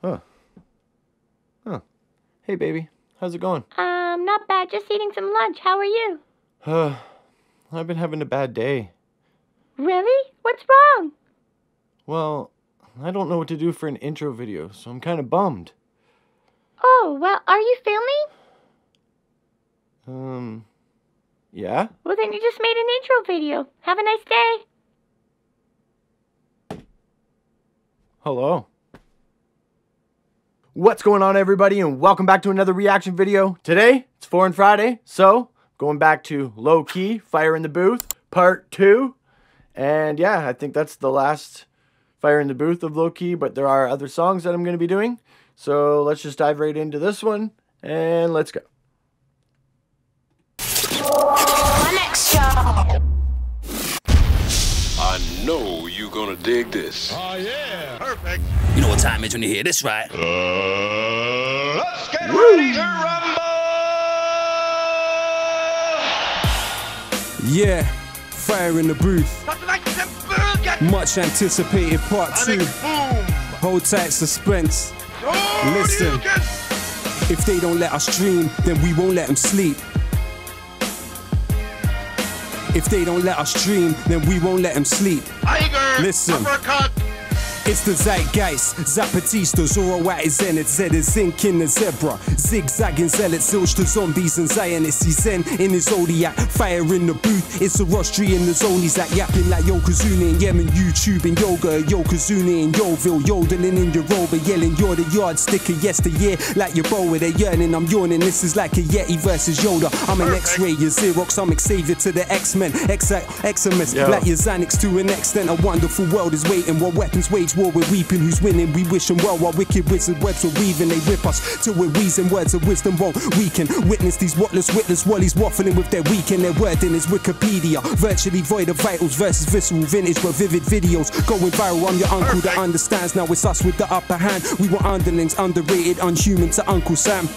Huh. Huh. Hey, baby. How's it going? Not bad. Just eating some lunch. How are you? I've been having a bad day. Really? What's wrong? Well, I don't know what to do for an intro video, so I'm kind of bummed. Oh, well, are you filming? Yeah? Well, then you just made an intro video. Have a nice day. Hello. What's going on, everybody, and welcome back to another reaction video. Today, it's Foreign Friday, so going back to Lowkey, Fire in the Booth, Part 2. And yeah, I think that's the last Fire in the Booth of Lowkey, but there are other songs that I'm going to be doing. So let's just dive right into this one, and let's go. I know you gonna dig this. Oh yeah, perfect. You know what time it is when you hear this, right? Let's get ready to rumble! Yeah, Fire in the Booth. Much anticipated part 2. Hold tight, suspense. Listen, if they don't let us dream, then we won't let them sleep. If they don't let us dream, then we won't let them sleep. Listen. It's the zeitgeist, Zapatista, Zoroat is Zenith, Zed is zinc in the zebra, zigzagging zealots, zilch to zombies and Zionists, he's zen in his zodiac, fire in the booth, it's a rostry in the zone, he's like yapping like Yokozuna in Yemen, YouTube and yoga, Yokozuna in Yoville, yodeling in your rover, yelling you're the yardstick of yesteryear, like your bow with a yearning, I'm yawning, this is like a Yeti versus Yoda, I'm an X-ray, you're Xerox, I'm Xavier to the X-Men, Eximus, like your Xanax to an extent, a wonderful world is waiting, while weapons wage war, we're weeping, who's winning, we wish them well, while wicked wizard webs are weaving, they rip us till we're wheezing, words of wisdom won't weaken, witness these witless wallies waffling with their weekend, their wording is Wikipedia, virtually void of vitals versus visceral vintage, but vivid videos, going viral, I'm your uncle that understands, now it's us with the upper hand, we were underlings, underrated, unhuman to Uncle Sam.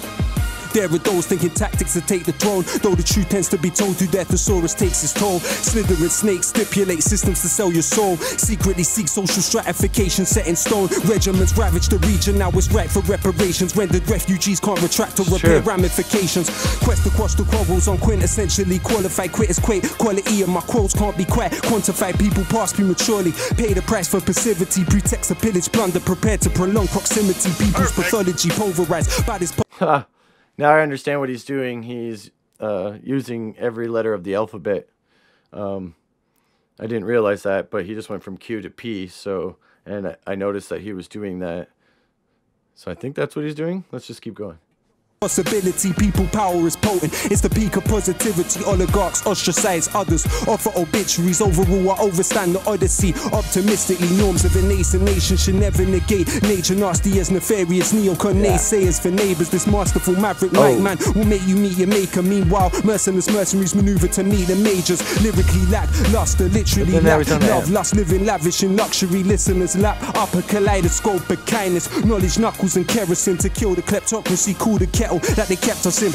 There are those thinking tactics to take the throne, though the truth tends to be told through their thesaurus takes its toll. Slithering snakes stipulate systems to sell your soul, secretly seek social stratification set in stone. Regiments ravage the region, now it's right for reparations, rendered refugees can't retract or repair ramifications. Quest across the quarrels on quintessentially qualified quitters quake, quality of my quotes can't be quite quantified, people pass prematurely, pay the price for passivity, pretext of pillage, plunder, prepared to prolong proximity, people's pathology pulverized by this Now I understand what he's doing. He's using every letter of the alphabet. I didn't realize that, but he just went from Q to P. So, and I noticed that he was doing that. So I think that's what he's doing. Let's just keep going. Possibility, people power is potent. It's the peak of positivity. Oligarchs ostracize others, offer obituaries. Overrule, I overstand the odyssey. Optimistically, norms of a nascent nation should never negate nature. Nasty as nefarious neocon naysayers for neighbors. This masterful maverick mic man will make you meet your maker. Meanwhile, mercenaries maneuver to meet the majors. Lyrically lack luster, literally lack love, lust, living lavish in luxury. Listeners lap up a kaleidoscope of kindness. Knowledge, knuckles, and kerosene to kill the kleptocracy. Cool the kettle that they kept us in.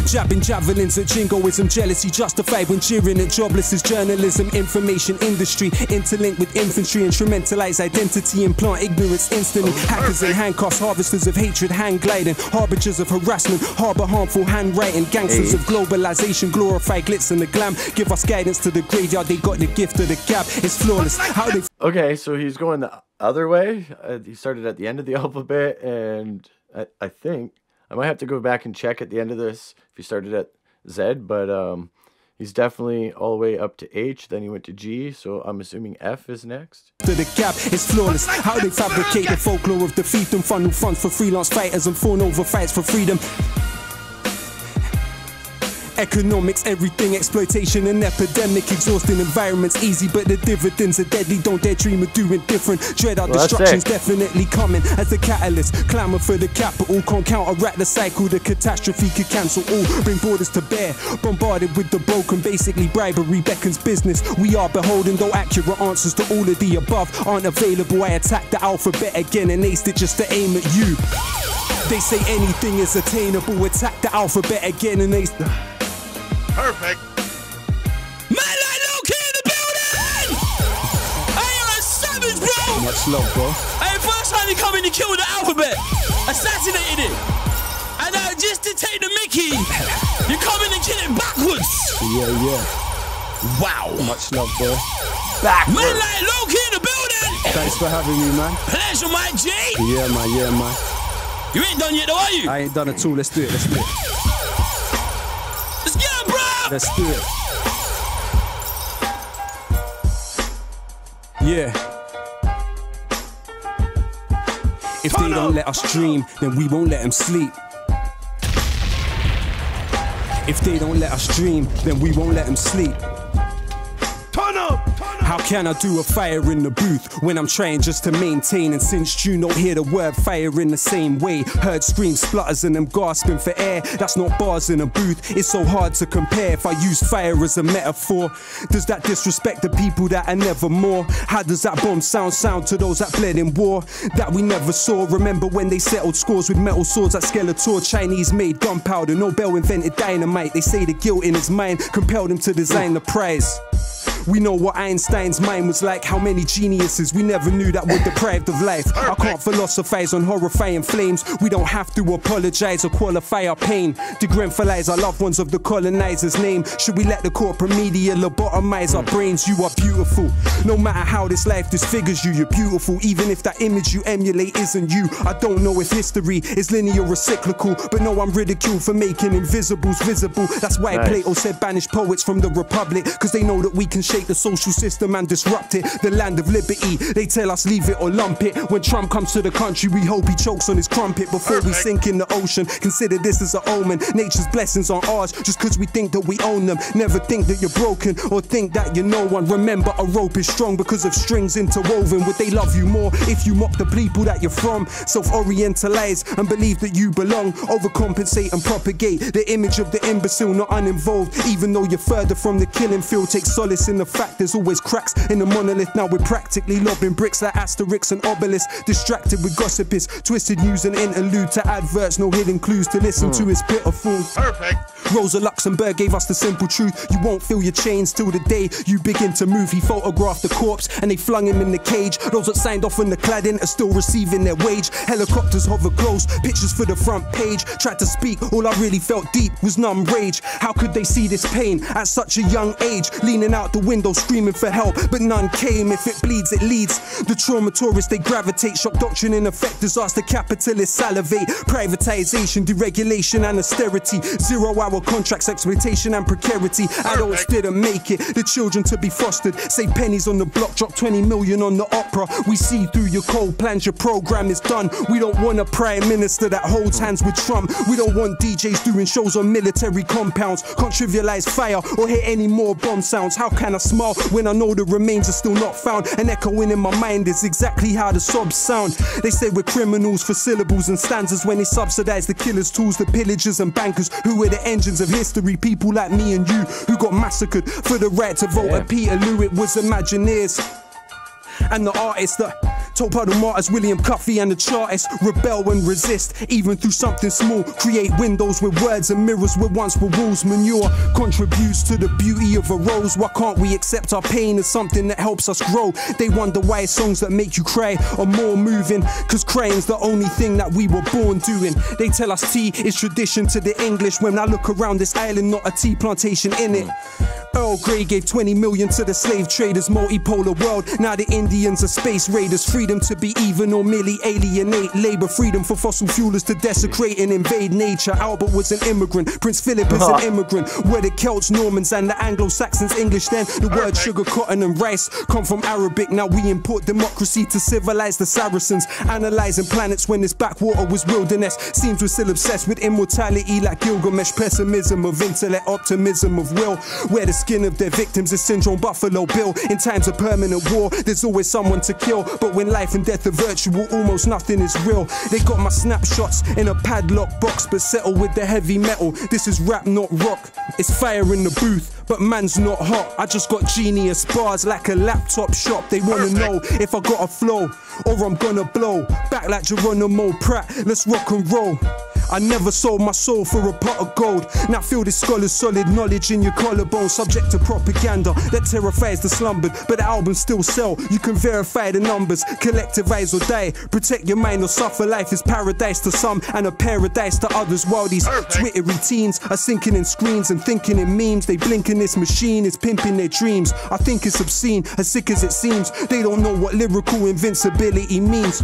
Jabbing javelins at jingoism, jealousy justified when jeering at jobless is journalism, information industry, interlinked with infantry, instrumentalize identity, implant ignorance instantly. Hackers and handcuffs, harvesters of hatred, hand gliding, harbingers of harassment, harbor harmful handwriting, gangsters of globalization, glorify glitz and the glam, give us guidance to the graveyard, they got the gift of the gab, it's flawless. How they Okay, so he's going the other way. He started at the end of the alphabet, and I think I might have to go back and check at the end of this if he started at Z, but he's definitely all the way up to H, then he went to G, so I'm assuming F is next. To the gap is flawless. How they fabricate the folklore of defeat and funnel funds for freelance fighters and fawn over fights for freedom. Economics, everything, exploitation and epidemic, exhausting environments, easy but the dividends are deadly, don't dare dream of doing different, dread our destruction's definitely coming as the catalyst, clamour for the capital, can't counteract the cycle, the catastrophe could cancel all, bring borders to bear, bombarded with the broken, basically bribery beckons business, we are beholden, though accurate answers to all of the above aren't available, I attack the alphabet again and aced it just to aim at you, they say anything is attainable, attack the alphabet again and ace. Perfect. Man like Lowkey in the building! I am a savage, bro! Much love, bro. Hey, first time you come in, you killed the alphabet, assassinated it, and just to take the mickey, you come in and kill it backwards. Yeah. Wow. Much love, bro. Backwards. Man like Lowkey in the building. Thanks for having me, man. Pleasure, my G. Yeah, man. You ain't done yet, though, are you? I ain't done at all. Let's do it. Let's get it, bro. Let's do it. Yeah. If they don't let us dream, then we won't let them sleep. If they don't let us dream, then we won't let them sleep. How can I do a fire in the booth when I'm trying just to maintain? And since you don't hear the word fire in the same way, heard screams, splutters and them gasping for air. That's not bars in a booth, it's so hard to compare. If I use fire as a metaphor, does that disrespect the people that are never more? How does that bomb sound to those that bled in war that we never saw? Remember when they settled scores with metal swords at Skeletor? Chinese made gunpowder, Nobel invented dynamite. They say the guilt in his mind compelled him to design the prize. We know what Einstein's mind was like, how many geniuses we never knew that were deprived of life. I can't philosophize on horrifying flames. We don't have to apologize or qualify our pain. Degremphilize our loved ones of the colonizer's name. Should we let the corporate media lobotomize our brains? You are beautiful. No matter how this life disfigures you, you're beautiful. Even if that image you emulate isn't you. I don't know if history is linear or cyclical, but no, I'm ridiculed for making invisibles visible. That's why Plato said banish poets from the Republic, cause they know that we can shake the social system and disrupt it. The land of liberty, they tell us leave it or lump it. When Trump comes to the country, we hope he chokes on his crumpet before we sink in the ocean. Consider this as an omen. Nature's blessings aren't ours just cause we think that we own them. Never think that you're broken or think that you're no one. Remember, a rope is strong because of strings interwoven. Would they love you more if you mock the people that you're from? Self-orientalize and believe that you belong. Overcompensate and propagate the image of the imbecile, not uninvolved. Even though you're further from the killing field, take solace in the fact there's always cracks in the monolith. Now we're practically lobbing bricks like Asterix and Obelix. Distracted with gossipists, twisted news and interlude to adverts. No hidden clues to listen to is pitiful. Perfect. Rosa Luxemburg gave us the simple truth. You won't feel your chains till the day you begin to move. He photographed the corpse and they flung him in the cage. Those that signed off on the cladding are still receiving their wage. Helicopters hover close, pictures for the front page. Tried to speak, all I really felt deep was numb rage. How could they see this pain at such a young age? Leaning out the window screaming for help, but none came. If it bleeds, it leads. The trauma tourists, they gravitate. Shock doctrine in effect, disaster capitalists salivate. Privatization, deregulation and austerity. 0-hour contracts, exploitation and precarity. Adults didn't make it, the children to be fostered. Save pennies on the block, drop 20 million on the opera. We see through your cold plans, your program is done. We don't want a prime minister that holds hands with Trump. We don't want DJs doing shows on military compounds. Can't trivialize fire or hear any more bomb sounds. How can I smile when I know the remains are still not found? And echoing in my mind is exactly how the sobs sound. They say we're criminals for syllables and stanzas when they subsidize the killers' tools, the pillagers and bankers who were the engines of history. People like me and you who got massacred for the right to vote. At Peterloo it was Imagineers. And the artists that told by the martyrs, William Cuffy and the Chartists, rebel and resist, even through something small. Create windows with words and mirrors where once were walls. Manure contributes to the beauty of a rose. Why can't we accept our pain as something that helps us grow? They wonder why songs that make you cry are more moving, cause crying's the only thing that we were born doing. They tell us tea is tradition to the English. When I look around this island, not a tea plantation in it. Earl Grey gave 20 million to the slave traders. Multipolar world, now the Indians are space raiders. Freedom to be even or merely alienate labor. Freedom for fossil fuelers to desecrate and invade nature. Albert was an immigrant, Prince Philip is an immigrant. Where the Celts, Normans and the Anglo-Saxons English then. The words sugar, cotton and rice come from Arabic. Now we import democracy to civilize the Saracens. Analyzing planets when this backwater was wilderness. Seems we're still obsessed with immortality like Gilgamesh. Pessimism of intellect, optimism of will. Where the skin of their victims is syndrome Buffalo Bill. In times of permanent war, there's always someone to kill. But when life and death are virtual, almost nothing is real. They got my snapshots in a padlock box, but settle with the heavy metal. This is rap, not rock. It's fire in the booth, but man's not hot. I just got genius bars like a laptop shop. They wanna know if I got a flow or I'm gonna blow back like Geronimo Pratt. Let's rock and roll. I never sold my soul for a pot of gold. Now feel this scholar's solid knowledge in your collarbone. Subject to propaganda that terrifies the slumbered, but the albums still sell. You can verify the numbers. Collectivize or die. Protect your mind or suffer. Life is paradise to some and a paradise to others. While these twittery teens are sinking in screens and thinking in memes. They blink in this machine is pimping their dreams. I think it's obscene, as sick as it seems. They don't know what lyrical invincibility means.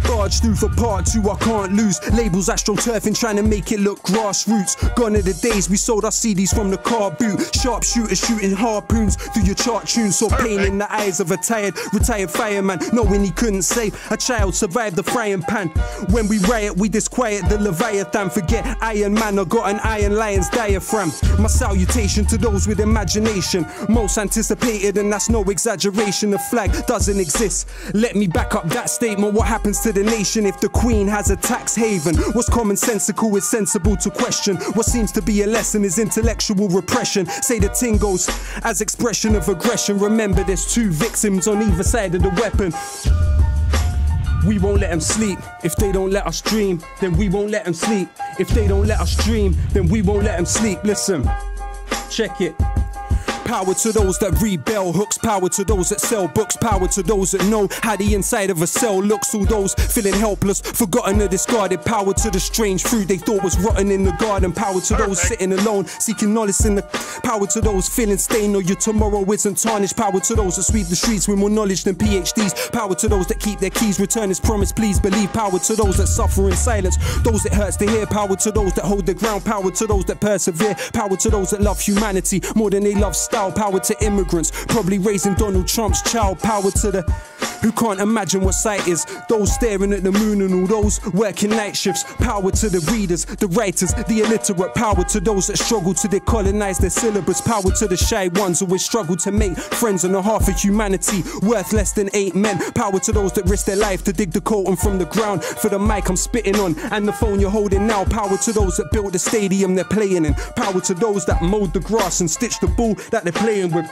Barge through for part 2, I can't lose. Labels astroturfing, trying to make it look grassroots. Gone are the days we sold our CDs from the car boot. Sharpshooters shooting harpoons through your chart tunes. Saw pain in the eyes of a retired fireman, knowing he couldn't save a child, survived the frying pan. When we riot, we disquiet the Leviathan. Forget Iron Man, I got an Iron Lion's diaphragm. My salutation to those with imagination, most anticipated, and that's no exaggeration. The flag doesn't exist. Let me back up that statement. What happens to the nation if the Queen has a tax haven? What's commonsensical is sensible to question. What seems to be a lesson is intellectual repression. Say the ting goes as expression of aggression. Remember there's 2 victims on either side of the weapon. We won't let them sleep. If they don't let us dream, then we won't let them sleep. If they don't let us dream, then we won't let them sleep. Listen, check it. Power to those that read bell hooks, power to those that sell books, power to those that know how the inside of a cell looks. All those feeling helpless, forgotten or discarded. Power to the strange fruit they thought was rotten in the garden. Power to those sitting alone, seeking knowledge in the. Power to those feeling stained or your tomorrow isn't tarnished. Power to those that sweep the streets with more knowledge than PhDs. Power to those that keep their keys, return as promised, please believe. Power to those that suffer in silence, those it hurts to hear. Power to those that hold their ground, power to those that persevere. Power to those that love humanity more than they love style. Power to immigrants, probably raising Donald Trump's child. Power to the who can't imagine what sight is, those staring at the moon and all those working night shifts. Power to the readers, the writers, the illiterate. Power to those that struggle to decolonize their syllabus. Power to the shy ones who always struggle to make friends on a half of humanity worth less than 8 men. Power to those that risk their life to dig the colton from the ground for the mic I'm spitting on and the phone you're holding now. Power to those that built the stadium they're playing in. Power to those that mowed the grass and stitched the ball that they're playing with.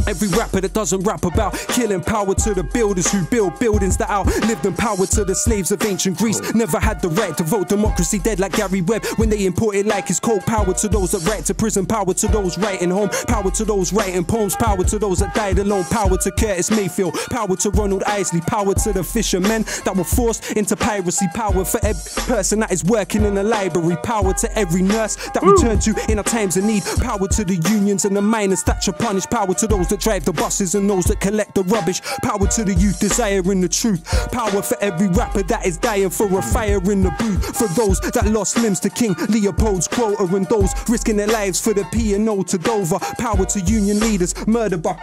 Every rapper that doesn't rap about killing. Power to the builders who build buildings that outlived them. Power to the slaves of ancient Greece, never had the right to vote. Democracy dead like Gary Webb when they imported like his coke. Power to those that write to prison. Power to those writing home. Power to those writing poems. Power to those that died alone. Power to Curtis Mayfield. Power to Ronald Isley. Power to the fishermen that were forced into piracy. Power for every person that is working in a library. Power to every nurse that we turn to in our times of need. Power to the unions and the miners that should punish. Power to those that drive the buses and those that collect the rubbish. Power to the youth desiring the truth. Power for every rapper that is dying for a fire in the booth. For those that lost limbs to King Leopold's quota and those risking their lives for the P&O to Dover. Power to union leaders murdered by.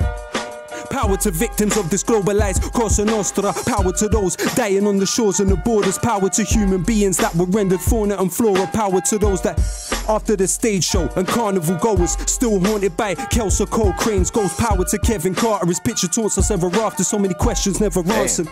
Power to victims of this globalized Cosa Nostra. Power to those dying on the shores and the borders. Power to human beings that were rendered fauna and flora. Power to those that after the stage show and carnival goers still haunted by Kelso Cole Crane's ghost. Power to Kevin Carter, his picture taunts us ever after. So many questions never answered.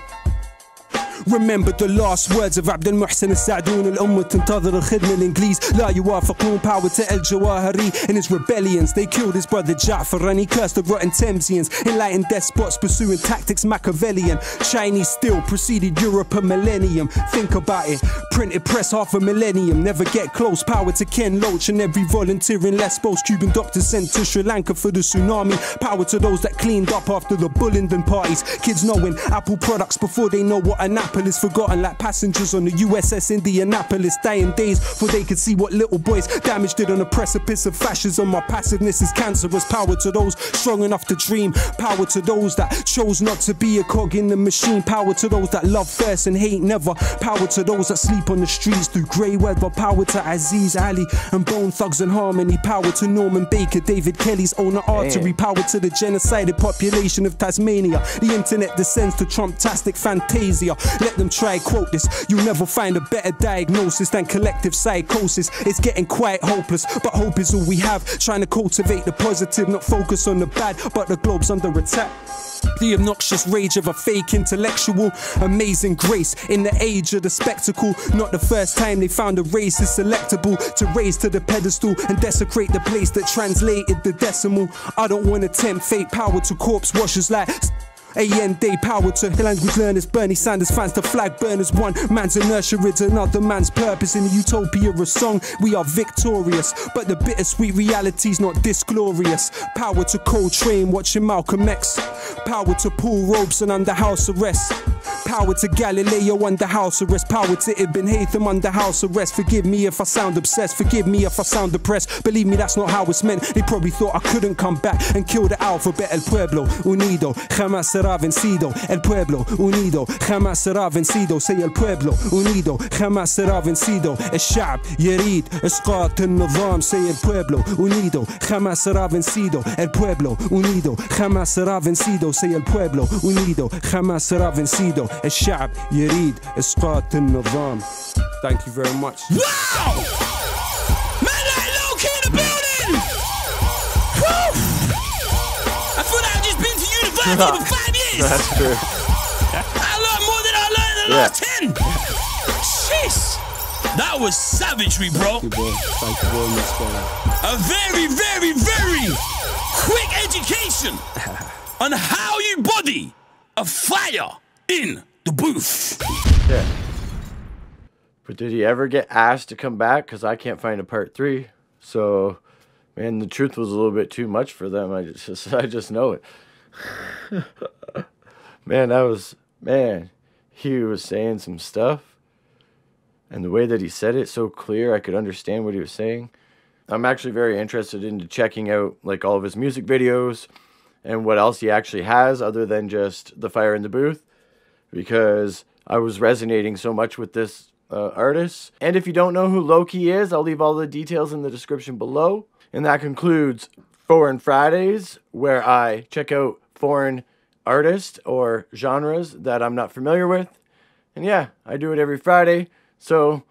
Remember the last words of عبد المحسن السعدون. الأمة تنتظر الخدمة الإنجليز لا يوافقون. Power to El Jawahiri and his rebellions. They killed his brother Ja'far and he cursed the rotten Thamesians. Enlightened despots pursuing tactics Machiavellian. Chinese still preceded Europe a millennium. Think about it. Printed press half a millennium. Never get close. Power to Ken Loach and every volunteer in Lesbos. Cuban doctors sent to Sri Lanka for the tsunami. Power to those that cleaned up after the Bullingdon parties. Kids knowing Apple products before they know what an apple is. Forgotten like passengers on the USS Indianapolis. Dying days before they could see what little boys damaged it on the precipice of fascism. My passiveness is cancerous. Power to those strong enough to dream. Power to those that chose not to be a cog in the machine. Power to those that love first and hate never. Power to those that sleep on the streets through grey weather. Power to Aziz Ali and Bone Thugs and Harmony. Power to Norman Baker, David Kelly's owner artery. Power to the genocided population of Tasmania. The internet descends to Trump-tastic fantasia. Let them try quote this. You'll never find a better diagnosis than collective psychosis. It's getting quite hopeless, but hope is all we have. Trying to cultivate the positive, not focus on the bad, but the globe's under attack. The obnoxious rage of a fake intellectual. Amazing grace in the age of the spectacle. Not the first time they found a race is selectable to raise to the pedestal and desecrate the place that translated the decimal. I don't want to tempt fate. Power to corpse washers like A.N.D. power to language learners, Bernie Sanders fans to flag burners. One man's inertia is another man's purpose. In the utopia of song, we are victorious, but the bittersweet reality's not this glorious. Power to Coltrane, watching Malcolm X. Power to Paul Robeson under house arrest. Power to Galileo under house arrest. Power to Ibn Haytham under house arrest. Forgive me if I sound obsessed, forgive me if I sound depressed. Believe me, that's not how it's meant. They probably thought I couldn't come back and kill the alphabet. El pueblo unido jamás será vencido. El pueblo unido jamás será vencido. Say el pueblo unido jamás será vencido. الشعب يريد إسقاط النظام. Say el pueblo unido jamás será vencido. El pueblo unido jamás será vencido. Say el pueblo unido jamás será vencido. الشعب يريد إسقاط النظام. Thank you very much. Wow! Man like Lowkey in the building! Woo! I feel like I've just been to university for 5 years! That's true. I learned more than I learned in the last 10! Jeez! That was savagery, bro! Thank you very much, bro. A very, very, very quick education on how you body a fire in the booth. Yeah. But did he ever get asked to come back? Because I can't find a part 3. So, man, the truth was a little bit too much for them. I just know it. Man, he was saying some stuff. And the way that he said it so clear, I could understand what he was saying. I'm actually very interested into checking out like all of his music videos and what else he actually has other than just the fire in the booth, because I was resonating so much with this artist. And if you don't know who Lowkey is, I'll leave all the details in the description below. And that concludes Foreign Fridays, where I check out foreign artists or genres that I'm not familiar with. And yeah, I do it every Friday. So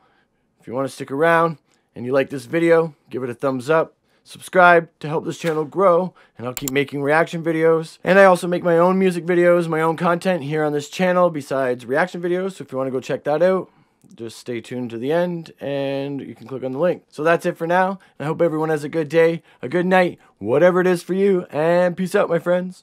if you want to stick around and you like this video, give it a thumbs up. Subscribe to help this channel grow, and I'll keep making reaction videos. And I also make my own music videos, my own content here on this channel besides reaction videos. So if you want to go check that out, just stay tuned to the end and you can click on the link. So that's it for now. I hope everyone has a good day, a good night, whatever it is for you, and peace out, my friends.